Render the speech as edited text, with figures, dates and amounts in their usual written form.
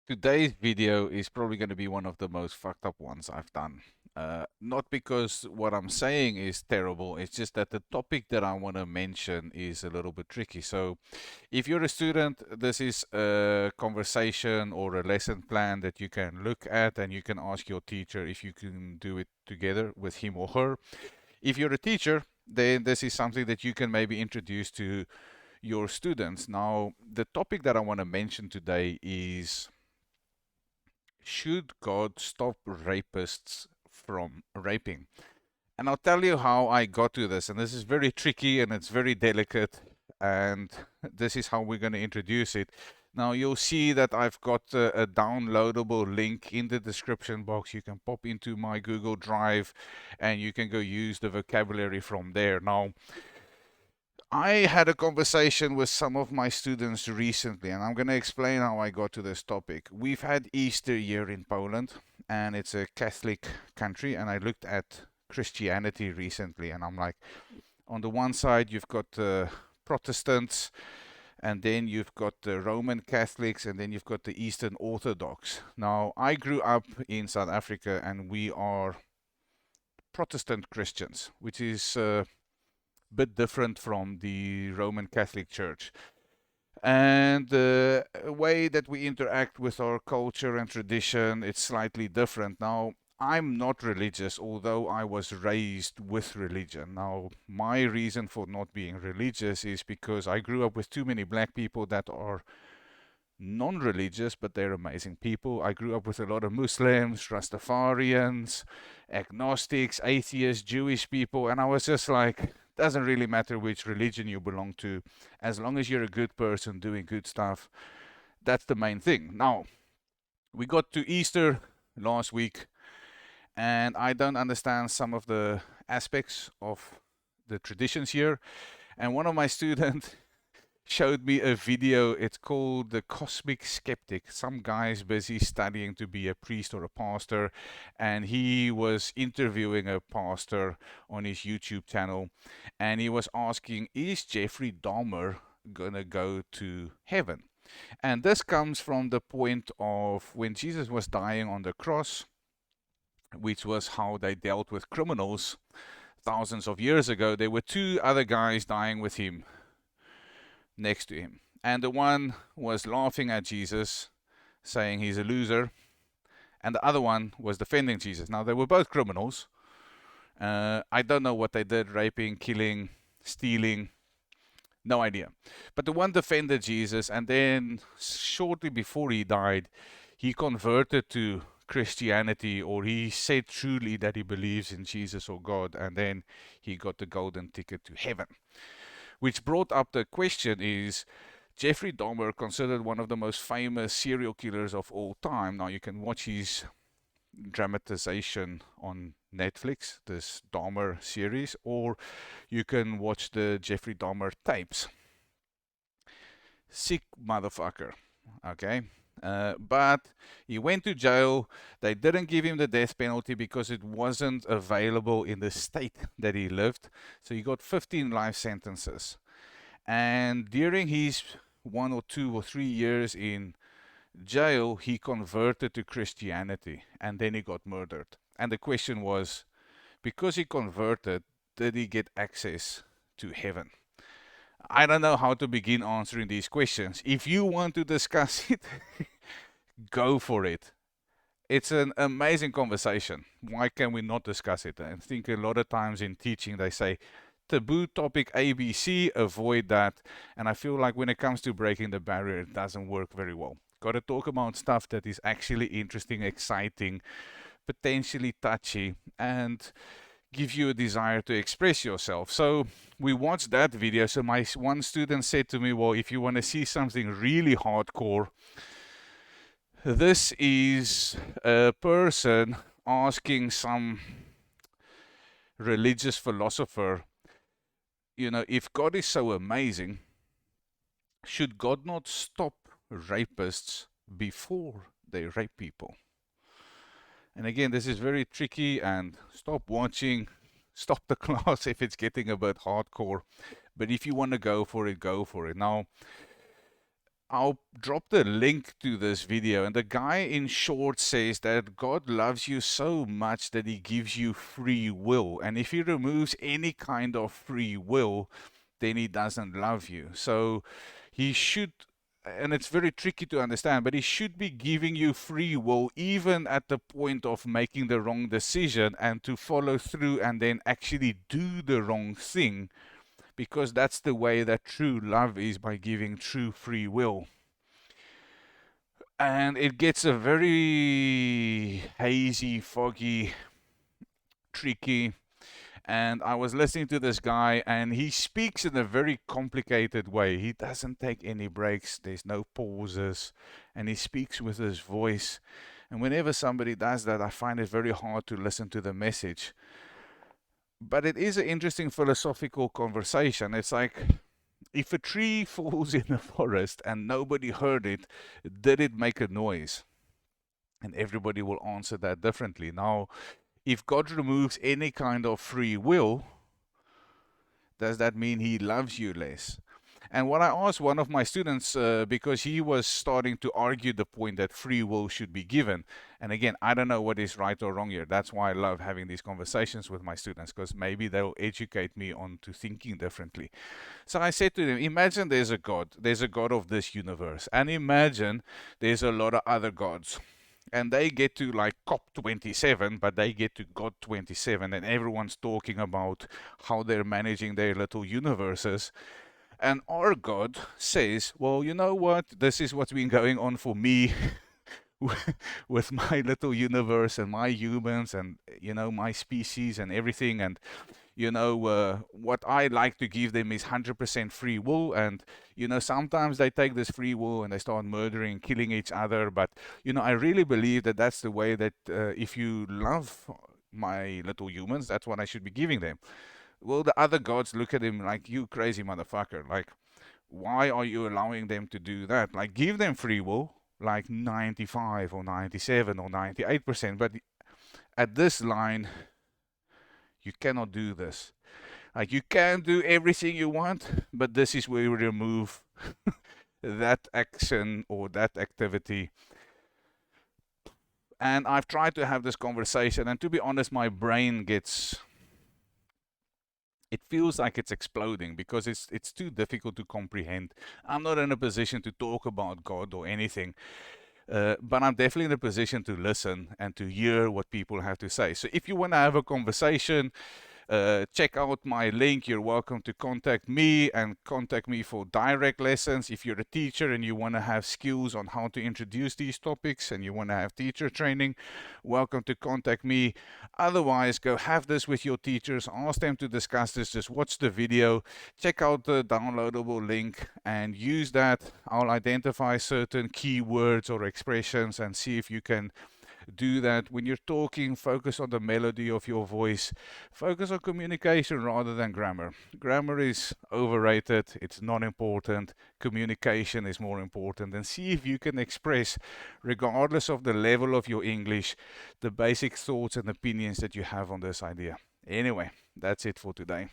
Today's video is probably going to be one of the most fucked up ones I've done. Not because what I'm saying is terrible, it's just that the topic that I want to mention is a little bit tricky. So, if you're a student, this is a conversation or a lesson plan that you can look at and you can ask your teacher if you can do it together with him or her. If you're a teacher, then this is something that you can maybe introduce to your students. Now, the topic that I want to mention today is: should God stop rapists from raping? And I'll tell you how I got to this. And this is very tricky and it's very delicate. And this is how we're going to introduce it. Now, you'll see that I've got a downloadable link in the description box. You can pop into my Google Drive and you can go use the vocabulary from there. Now, I had a conversation with some of my students recently, and I'm going to explain how I got to this topic. We've had Easter here in Poland, and it's a Catholic country, and I looked at Christianity recently, and I'm like, on the one side, you've got the Protestants, and then you've got the Roman Catholics, and then you've got the Eastern Orthodox. Now, I grew up in South Africa, and we are Protestant Christians, which is bit different from the Roman Catholic Church. And the way that we interact with our culture and tradition, it's slightly different. Now, I'm not religious, although I was raised with religion. Now, my reason for not being religious is because I grew up with too many black people that are non-religious, but they're amazing people. I grew up with a lot of Muslims, Rastafarians, agnostics, atheists, Jewish people, and I was just like, doesn't really matter which religion you belong to, as long as you're a good person doing good stuff. That's the main thing. Now, we got to Easter last week, and I don't understand some of the aspects of the traditions here. And one of my students showed me a video. It's called The Cosmic Skeptic. Some guy's busy studying to be a priest or a pastor, and he was interviewing a pastor on his YouTube channel, and he was asking, is Jeffrey Dahmer gonna go to heaven? And this comes from the point of when Jesus was dying on the cross, which was how they dealt with criminals thousands of years ago. There were two other guys dying with him, next to him. And the one was laughing at Jesus, saying he's a loser, and the other one was defending Jesus. Now, they were both criminals. I don't know what they did: raping, killing, stealing, no idea. But the one defended Jesus, and then shortly before he died, he converted to Christianity, or he said truly that he believes in Jesus or God, and then he got the golden ticket to heaven. Which brought up the question: is Jeffrey Dahmer considered one of the most famous serial killers of all time? Now, you can watch his dramatization on Netflix, this Dahmer series, or you can watch the Jeffrey Dahmer tapes. Sick motherfucker, okay? But he went to jail. They didn't give him the death penalty because it wasn't available in the state that he lived. So he got 15 life sentences. And during his 1 or 2 or 3 years in jail, he converted to Christianity, and then he got murdered. And the question was, because he converted, did he get access to heaven? I don't know how to begin answering these questions. If you want to discuss it, go for it. It's an amazing conversation. Why can we not discuss it? I think a lot of times in teaching they say taboo topic ABC, avoid that. And I feel like when it comes to breaking the barrier, it doesn't work very well. Got to talk about stuff that is actually interesting, exciting, potentially touchy, and give you a desire to express yourself. So we watched that video. So my one student said to me, well, if you want to see something really hardcore, this is a person asking some religious philosopher, if God is so amazing, should God not stop rapists before they rape people? And again, this is very tricky, and stop watching, stop the class if it's getting a bit hardcore. But if you want to go for it, go for it. Now, I'll drop the link to this video, and the guy in short says that God loves you so much that he gives you free will, and if he removes any kind of free will, then he doesn't love you. So he should, and it's very tricky to understand, but he should be giving you free will even at the point of making the wrong decision and to follow through and then actually do the wrong thing, because that's the way that true love is, by giving true free will. And it gets a very hazy, foggy, tricky. And I was listening to this guy, and he speaks in a very complicated way. He doesn't take any breaks, there's no pauses, and he speaks with his voice. And whenever somebody does that, I find it very hard to listen to the message. But it is an interesting philosophical conversation. It's like, if a tree falls in a forest and nobody heard it, did it make a noise? And everybody will answer that differently. Now, if God removes any kind of free will, does that mean he loves you less? And what I asked one of my students, because he was starting to argue the point that free will should be given. And again, I don't know what is right or wrong here. That's why I love having these conversations with my students, because maybe they'll educate me on to thinking differently. So I said to them, imagine there's a God of this universe. And imagine there's a lot of other gods. And they get to like COP27, but they get to God 27, and everyone's talking about how they're managing their little universes. And our God says, well, you know what? This is what's been going on for me with my little universe and my humans and, my species and everything. And, what I like to give them is 100% free will. And, sometimes they take this free will and they start murdering, killing each other. But, I really believe that that's the way that if you love my little humans, that's what I should be giving them. Well, the other gods look at him like, you crazy motherfucker. Like, why are you allowing them to do that? Like, give them free will, like 95 or 97 or 98%. But at this line, you cannot do this. Like, you can do everything you want, but this is where you remove that action or that activity. And I've tried to have this conversation, and to be honest, my brain it feels like it's exploding, because it's too difficult to comprehend. I'm not in a position to talk about God or anything, but I'm definitely in a position to listen and to hear what people have to say. So if you want to have a conversation, check out my link. You're welcome to contact me and contact me for direct lessons. If you're a teacher and you want to have skills on how to introduce these topics and you want to have teacher training, welcome to contact me. Otherwise, go have this with your teachers. Ask them to discuss this. Just watch the video, check out the downloadable link and use that. I'll identify certain keywords or expressions and see if you can do that. When you're talking, focus on the melody of your voice. Focus on communication rather than grammar. Grammar is overrated. It's not important. Communication is more important. And see if you can express, regardless of the level of your English, the basic thoughts and opinions that you have on this idea. Anyway, that's it for today.